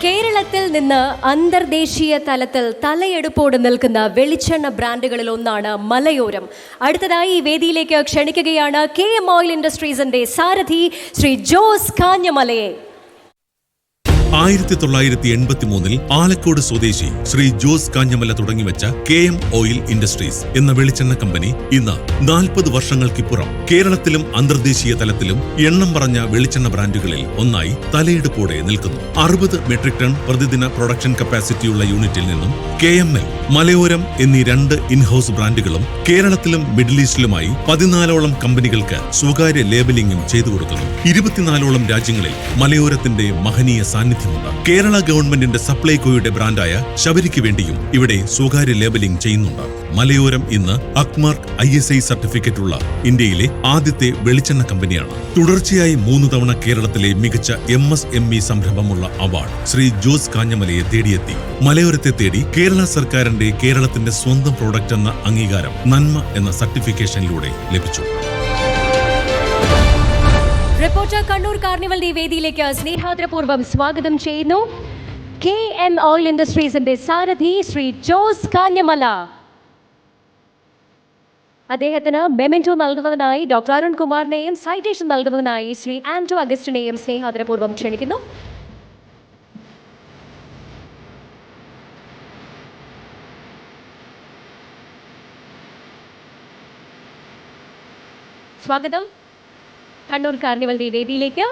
കേരളത്തിൽ നിന്ന് അന്തർദേശീയ തലത്തിൽ തലയെടുപ്പോടെ നിൽക്കുന്ന വെളിച്ചെണ്ണ ബ്രാൻഡുകളിൽ ഒന്നാണ് മലയോരം. അടുത്തതായി ഈ വേദിയിലേക്ക് ക്ഷണിക്കുകയാണ് KM ഓയിൽ ഇൻഡസ്ട്രീസിന്റെ സാരഥി ശ്രീ ജോസ് കാഞ്ഞമലയെ. 1983 ആലക്കോട് സ്വദേശി ശ്രീ ജോസ് കാഞ്ഞമല തുടങ്ങിവെച്ച KM ഓയിൽ ഇൻഡസ്ട്രീസ് എന്ന വെളിച്ചെണ്ണ കമ്പനി ഇന്ന് 40 വർഷങ്ങൾക്കിപ്പുറം കേരളത്തിലും അന്തർദേശീയ തലത്തിലും എണ്ണം പറഞ്ഞ വെളിച്ചെണ്ണ ബ്രാൻഡുകളിൽ ഒന്നായി തലയെടുപ്പോടെ നിൽക്കുന്നു. 60 മെട്രിക് ടൺ പ്രതിദിന പ്രൊഡക്ഷൻ കപ്പാസിറ്റിയുള്ള യൂണിറ്റിൽ നിന്നും KML, മലയോരം എന്നീ 2 ഇൻഹൌസ് ബ്രാൻഡുകളും കേരളത്തിലും മിഡിൽ ഈസ്റ്റിലുമായി 14ഓളം കമ്പനികൾക്ക് സ്വകാര്യ ലേബലിംഗും ചെയ്തു കൊടുക്കുന്നു. 24ഓളം രാജ്യങ്ങളിൽ മലയോരത്തിന്റെ മഹനീയ സാന്നിധ്യം. കേരള ഗവൺമെന്റിന്റെ സപ്ലൈകോയുടെ ബ്രാൻഡായ ശബരിക്ക് വേണ്ടിയും ഇവിടെ സ്വകാര്യ ലേബലിംഗ് ചെയ്യുന്നുണ്ട്. മലയോരം ഇന്ന് അക്മാർക്ക് ISI സർട്ടിഫിക്കറ്റുള്ള ഇന്ത്യയിലെ ആദ്യത്തെ വെളിച്ചെണ്ണ കമ്പനിയാണ്. തുടർച്ചയായി 3 തവണ കേരളത്തിലെ മികച്ച MSME സംരംഭമുള്ള അവാർഡ് ശ്രീ ജോസ് കാഞ്ഞമലയെ തേടിയെത്തി. മലയോരത്തെ തേടി കേരള സർക്കാരിന്റെ കേരളത്തിന്റെ സ്വന്തം പ്രോഡക്റ്റ് എന്ന അംഗീകാരം നന്മ എന്ന സർട്ടിഫിക്കേഷനിലൂടെ ലഭിച്ചു. റിപ്പോർട്ടർ കണ്ണൂർ കാർണിവലിന്റെ വേദിയിലേക്ക് സ്നേഹാദരപൂർവ്വം സ്വാഗതം ചെയ്യുന്നു KM ഓയിൽ ഇൻഡസ്ട്രീസിന്റെ സാരഥി ശ്രീ ജോസ് കാഞ്ഞമല. അദ്ദേഹത്തിന് മെമെന്റോ നൽകുന്നതിനായി ഡോക്ടർ അരുൺ കുമാറിനെയും സൈറ്റേഷൻ നൽകുന്നതിനായി ശ്രീ ആന്റോ അഗസ്റ്റിനെയും സ്നേഹാദരപൂർവ്വം ക്ഷണിക്കുന്നു. സ്വാഗതം കണ്ണൂർ കാർണിവലിന്റെ വേദിയിലേക്ക്.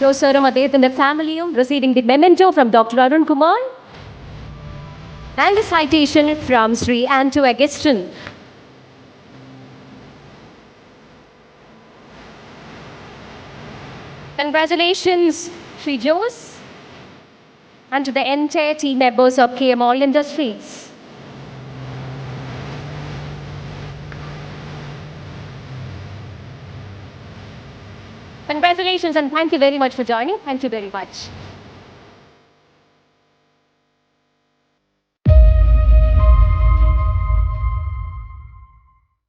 ജോസറും അദ്ദേഹത്തിന്റെ ഫാമിലിയും receiving the memento from Dr. Arun Kumar and the citation from Sri Anto Augustine. Congratulations, Sri Jose, and to the entire team members of KM Oil Industries. Congratulations and thank you very much for joining. Thank you very much.